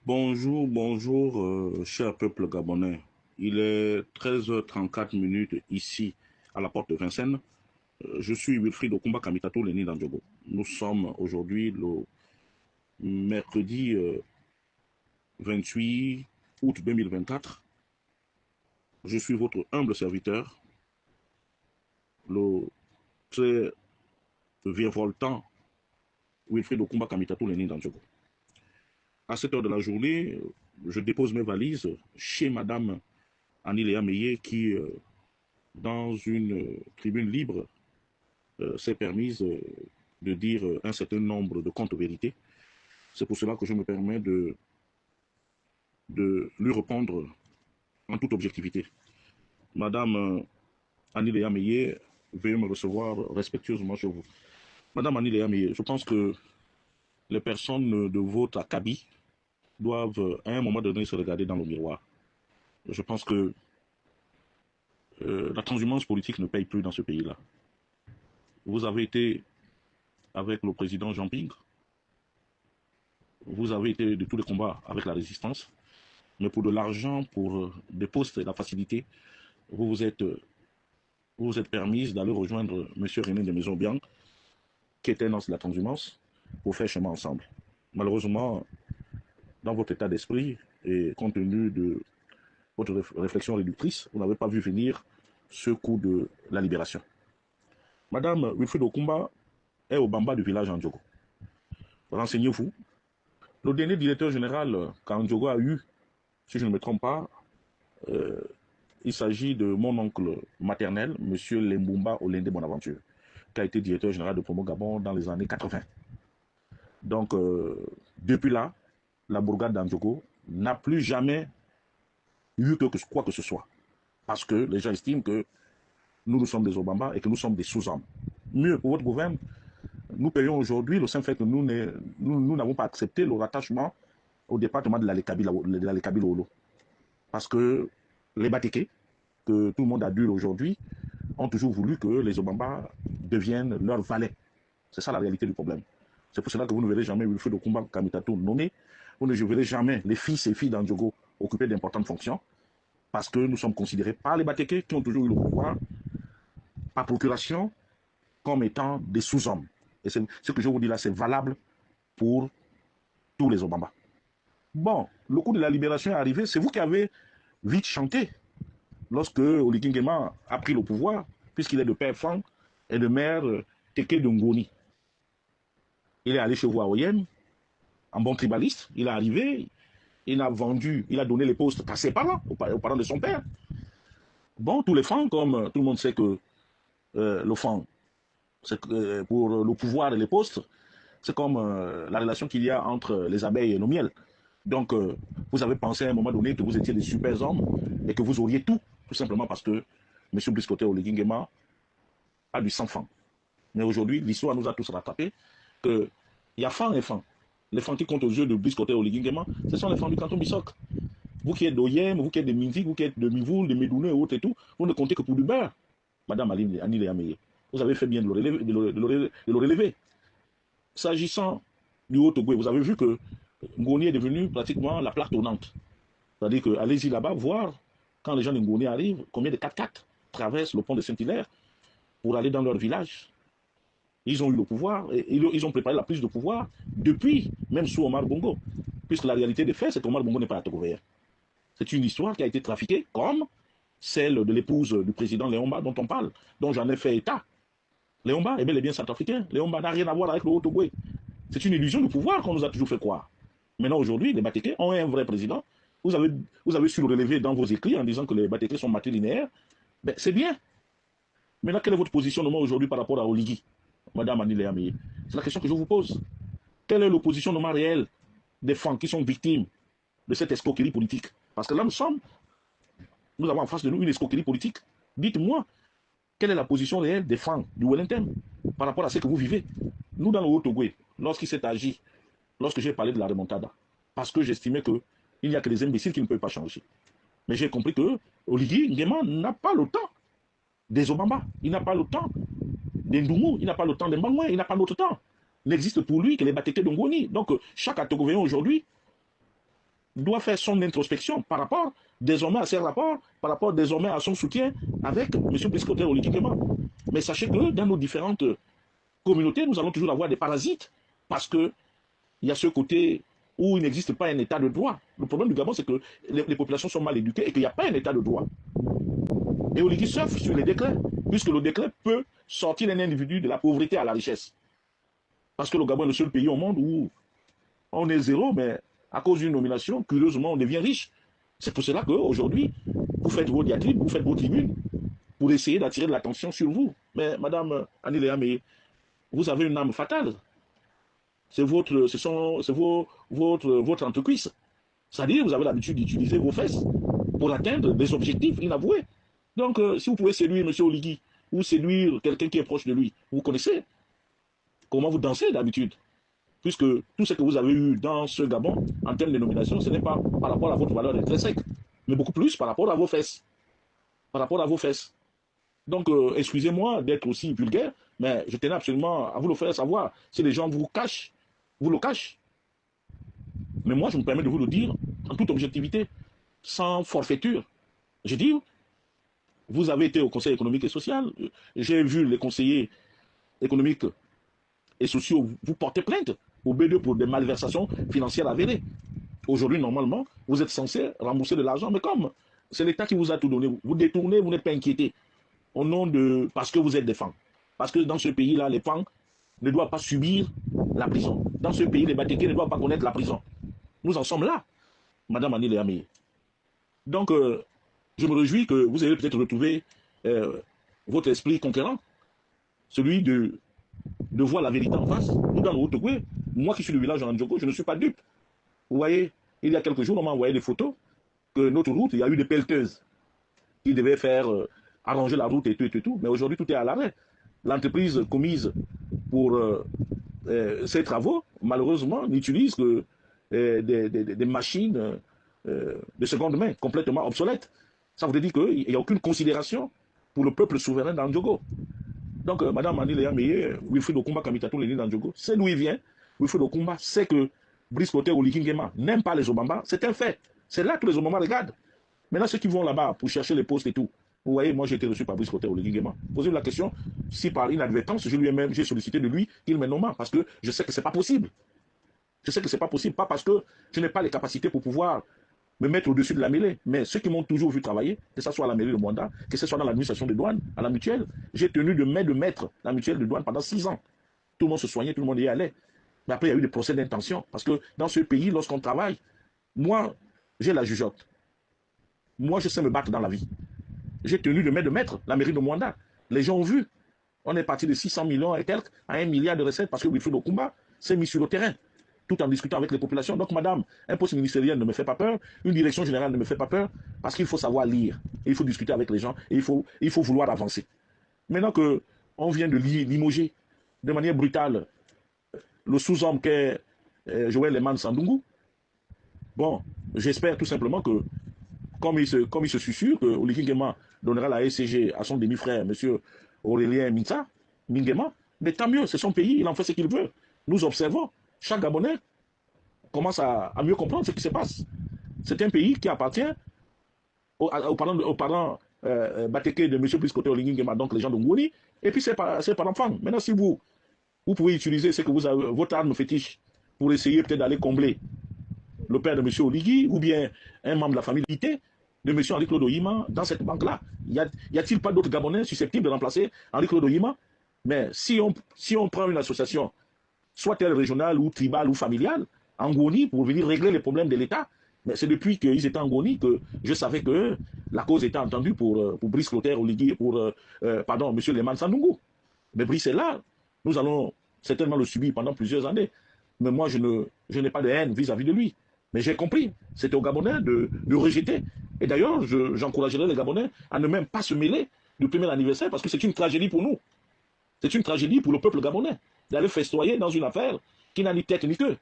Bonjour, bonjour, cher peuple gabonais. Il est 13h34 ici, à la porte de Vincennes. Je suis Wilfried Okumba Kamitato Leni Dandjogo. Nous sommes aujourd'hui le mercredi 28 août 2024. Je suis votre humble serviteur, le très virevoltant Wilfried Okumba Kamitato Leni Dandjogo. À cette heure de la journée, je dépose mes valises chez Madame Aniléa Meillet qui dans une tribune libre, s'est permise de dire un certain nombre de contre-vérités. C'est pour cela que je me permets de lui répondre en toute objectivité. Madame Annie Léa Meillet, veuillez me recevoir respectueusement chez vous. Madame Annie Léa Meillet, je pense que les personnes de votre acabit doivent à un moment donné se regarder dans le miroir. Je pense que la transhumance politique ne paye plus dans ce pays-là. Vous avez été avec le président Jean Ping, vous avez été de tous les combats avec la résistance, mais pour de l'argent, pour des postes et la facilité, vous vous êtes permise d'aller rejoindre M. René de Maison-Bian, qui était dans la transhumance, pour faire chemin ensemble. Malheureusement, dans votre état d'esprit et compte tenu de votre réflexion réductrice, vous n'avez pas vu venir ce coup de la libération. Madame Wilfried Okumba est au Bamba du village Ndjogo. Renseignez-vous. Le dernier directeur général qu'Ndjogo a eu, si je ne me trompe pas, il s'agit de mon oncle maternel, M. Lembumba Olende Bonaventure, qui a été directeur général de Promo Gabon dans les années 80. Donc, depuis là, la bourgade d'Andjogo n'a plus jamais eu quoi que ce soit. Parce que les gens estiment que nous sommes des Obama et que nous sommes des sous-hommes. Mieux, pour votre gouvernement, nous payons aujourd'hui le simple fait que nous n'avons pas accepté le rattachement au département de l'Alekabi Lolo. Parce que les Batéké, que tout le monde adule aujourd'hui, ont toujours voulu que les Obama deviennent leurs valets. C'est ça la réalité du problème. C'est pour cela que vous ne verrez jamais Wilfried Okumba Kamitato nommé. Vous ne verrez jamais les fils et filles d'Andjogo occuper d'importantes fonctions parce que nous sommes considérés par les Batéké qui ont toujours eu le pouvoir par procuration comme étant des sous-hommes. Et ce que je vous dis là, c'est valable pour tous les Obama. Bon, le coup de la libération est arrivé, c'est vous qui avez vite chanté lorsque Oligui Nguema a pris le pouvoir, puisqu'il est de père Fang et de mère Teke de Ngoni. Il est allé chez vous à Oyem, en bon tribaliste, il est arrivé, il a vendu, il a donné les postes à ses parents, aux parents de son père. Bon, tous les Fangs, comme tout le monde sait que le Fang, pour le pouvoir et les postes, c'est comme la relation qu'il y a entre les abeilles et le miel. Donc, vous avez pensé à un moment donné que vous étiez des super hommes et que vous auriez tout simplement parce que M. Briskoté Oligui Nguema a du sang-fang. Mais aujourd'hui, l'histoire nous a tous rattrapés qu'il y a Fang et Fang. Les Fangs qui comptent aux yeux de Briskoté Oligui Nguema, ce sont les Fangs du canton Bissok. Vous qui êtes d'Oyem, vous qui êtes de Minzik, vous qui êtes de Mivoul, de Medouné et autres et tout, vous ne comptez que pour du beurre. Madame Annie Léameye, vous avez fait bien de le relever. S'agissant du Haut-Togo, vous avez vu que Ngoni est devenu pratiquement la plaque tournante. C'est-à-dire que allez-y là-bas voir, quand les gens de Ngoni arrivent, combien de 4x4 traversent le pont de Saint-Hilaire pour aller dans leur village. Ils ont eu le pouvoir, et ils ont préparé la prise de pouvoir depuis, même sous Omar Bongo. Puisque la réalité des faits, c'est qu'Omar Bongo n'est pas à Togover. C'est une histoire qui a été trafiquée comme celle de l'épouse du président Léomba dont on parle, dont j'en ai fait état. Léomba est bel et bien centrafricain. Léomba n'a rien à voir avec le Haut-Togo. C'est une illusion de pouvoir qu'on nous a toujours fait croire. Maintenant, aujourd'hui, les Batéké ont un vrai président. Vous avez su le relever dans vos écrits en disant que les Batéké sont matrilinéaires. Ben, c'est bien. Maintenant, quelle est votre positionnement aujourd'hui par rapport à Oligui, Madame Annie Ameye? C'est la question que je vous pose. Quel est le positionnement réel des femmes qui sont victimes de cette escroquerie politique? Parce que là, nous avons en face de nous une escroquerie politique. Dites-moi, quelle est la position réelle des femmes du Wellington par rapport à ce que vous vivez? Nous, dans le Haut-Togo, lorsqu'il s'est agi, lorsque j'ai parlé de la remontada, parce que j'estimais qu'il n'y a que des imbéciles qui ne peuvent pas changer. Mais j'ai compris que Oligui Nguema n'a pas le temps des Obama, il n'a pas le temps des Ndoumou, il n'a pas le temps des Mbangouin, il n'a pas notre temps. Il n'existe pour lui que les Batéké de Ngoni. Donc, chaque Atogovéen aujourd'hui doit faire son introspection par rapport désormais à ses rapports, par rapport désormais à son soutien avec M. Brice Clotaire Oligui Nguema. Mais sachez que dans nos différentes communautés, nous allons toujours avoir des parasites parce qu'il y a ce côté où il n'existe pas un état de droit. Le problème du Gabon, c'est que les populations sont mal éduquées et qu'il n'y a pas un état de droit. Et Oligui surfe sur les décrets, puisque le décret peut sortir un individu de la pauvreté à la richesse. Parce que le Gabon est le seul pays au monde où on est zéro, mais à cause d'une nomination, curieusement, on devient riche. C'est pour cela qu'aujourd'hui, vous faites vos diatribes, vous faites vos tribunes pour essayer d'attirer de l'attention sur vous. Mais Madame Annie Léa Meye, vous avez une âme fatale. C'est votre entrecuisse. C'est-à-dire, vous avez l'habitude d'utiliser vos fesses pour atteindre des objectifs inavoués. Donc, si vous pouvez séduire M. Oligui ou séduire quelqu'un qui est proche de lui, vous connaissez comment vous dansez d'habitude. Puisque tout ce que vous avez eu dans ce Gabon, en termes de nomination, ce n'est pas par rapport à votre valeur intrinsèque, mais beaucoup plus par rapport à vos fesses. Par rapport à vos fesses. Donc, excusez-moi d'être aussi vulgaire, mais je tenais absolument à vous le faire savoir. Si les gens vous cachent, vous le cachent. Mais moi, je me permets de vous le dire en toute objectivité, sans forfaiture. J'ai dit, vous avez été au Conseil économique et social, j'ai vu les conseillers économiques et sociaux vous porter plainte au B2 pour des malversations financières avérées. Aujourd'hui, normalement, vous êtes censé rembourser de l'argent, mais comme c'est l'État qui vous a tout donné, vous détournez, vous n'êtes pas inquiété, au nom de... parce que vous êtes des femmes. Parce que dans ce pays-là, les femmes ne doivent pas subir la prison. Dans ce pays, les Batékés ne doivent pas connaître la prison. Nous en sommes là, Madame Annie Léa Meye. Donc, je me réjouis que vous ayez peut-être retrouvé votre esprit conquérant, celui de voir la vérité en face. Nous, dans le Haut-Ogooué, moi qui suis du village en Ndjoko, je ne suis pas dupe. Vous voyez, il y a quelques jours, on m'a envoyé des photos que notre route, il y a eu des pelleteuses qui devaient faire arranger la route et tout. Mais aujourd'hui, tout est à l'arrêt. L'entreprise commise pour ces travaux, malheureusement, n'utilise que des machines de seconde main, complètement obsolètes. Ça veut dire qu'il n'y a aucune considération pour le peuple souverain d'Andjogo. Donc, Madame Annie Léa Meye, Wilfried Okumba Kamitatou Léni d'Andjogo, c'est d'où il vient. Wilfried Okumba sait que Brice Clotaire Oligui Nguema n'aime pas les Obamba. C'est un fait. C'est là que les Obamba regardent. Maintenant, ceux qui vont là-bas pour chercher les postes et tout, vous voyez, moi j'ai été reçu par Brice Clotaire Oligui Nguema. Posez-lui la question, si par inadvertance, j'ai sollicité de lui qu'il me nomme, parce que je sais que ce n'est pas possible. Je sais que ce n'est pas possible, pas parce que je n'ai pas les capacités pour pouvoir me mettre au-dessus de la mêlée. Mais ceux qui m'ont toujours vu travailler, que ce soit à la mairie de Mwanda, que ce soit dans l'administration des douanes, à la mutuelle, j'ai tenu de mettre la mutuelle de douane pendant 6 ans. Tout le monde se soignait, tout le monde y allait. Mais après, il y a eu des procès d'intention. Parce que dans ce pays, lorsqu'on travaille, moi, j'ai la jugeote. Moi, je sais me battre dans la vie. J'ai tenu de mettre la mairie de Mwanda. Les gens ont vu. On est parti de 600 millions et quelques à 1 milliard de recettes parce que Wilfried Okumba s'est mis sur le terrain, tout en discutant avec les populations. Donc, madame, un poste ministériel ne me fait pas peur, une direction générale ne me fait pas peur, parce qu'il faut savoir lire, et il faut discuter avec les gens, et il faut vouloir avancer. Maintenant qu'on vient de limoger de manière brutale le sous-homme qu'est Joël Leman Sandungu, bon, j'espère tout simplement que, comme il se susurre, que Oligui Nguema donnera la SCG à son demi-frère, M. Aurélien Mingema, mais tant mieux, c'est son pays, il en fait ce qu'il veut. Nous observons. Chaque Gabonais commence à mieux comprendre ce qui se passe. C'est un pays qui appartient aux parents Batéké de M. Brice Clotaire Oligui Nguema, donc les gens de Ngoni, et puis ses parents-enfants. Maintenant, si vous pouvez utiliser ce que vous avez, votre arme fétiche pour essayer peut-être d'aller combler le père de M. Oligui, ou bien un membre de la famille de M. Henri-Claude Oyima dans cette banque-là. Y a-t-il pas d'autres Gabonais susceptibles de remplacer Henri-Claude Oyima? Mais si on prend une association, soit-elle régionale ou tribale ou familiale, en Ngoni, pour venir régler les problèmes de l'État. Mais c'est depuis qu'ils étaient en Ngoni que je savais que la cause était entendue pour Brice Clotaire Oligui, M. Leman Sandungu. Mais Brice est là, nous allons certainement le subir pendant plusieurs années. Mais moi, je n'ai pas de haine vis-à-vis de lui. Mais j'ai compris, c'était aux Gabonais de rejeter. Et d'ailleurs, j'encouragerais les Gabonais à ne même pas se mêler du premier anniversaire, parce que c'est une tragédie pour nous. C'est une tragédie pour le peuple gabonais d'aller festoyer dans une affaire qui n'a ni tête ni queue.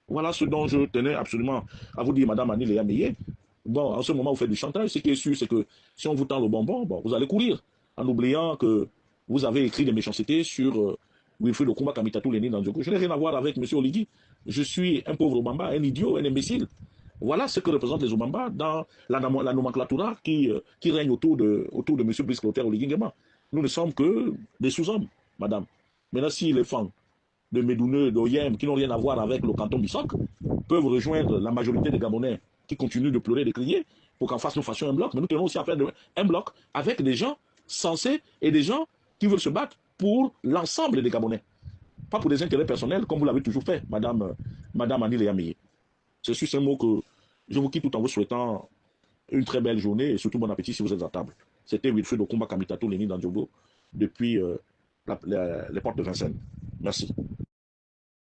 Voilà ce dont je tenais absolument à vous dire, Madame Annie Léa Meye. Bon, en ce moment, vous faites du chantage. Ce qui est sûr, c'est que si on vous tend le bonbon, bon, vous allez courir, en oubliant que vous avez écrit des méchancetés sur Wilfried Okumba Kamitatou Léni Ndjoko. Je n'ai rien à voir avec M. Oligui. Je suis un pauvre Bamba, un idiot, un imbécile. Voilà ce que représentent les Obamba dans la nomenclatura qui règne autour de M. Brice Clotaire Oligui-Nguema. Nous ne sommes que des sous-hommes, madame. Maintenant, si les femmes de Médouneux, d'Oyem, qui n'ont rien à voir avec le canton Bissoc, peuvent rejoindre la majorité des Gabonais qui continuent de pleurer et de crier pour qu'en face nous fassions un bloc, mais nous tenons aussi à faire un bloc avec des gens sensés et des gens qui veulent se battre pour l'ensemble des Gabonais. Pas pour des intérêts personnels, comme vous l'avez toujours fait, madame Annie Léameye. C'est sur ce mot que je vous quitte tout en vous souhaitant une très belle journée et surtout bon appétit si vous êtes à table. C'était Wilfried Okumba Kamitato Léni Dandjogo depuis les portes de Vincennes. Merci.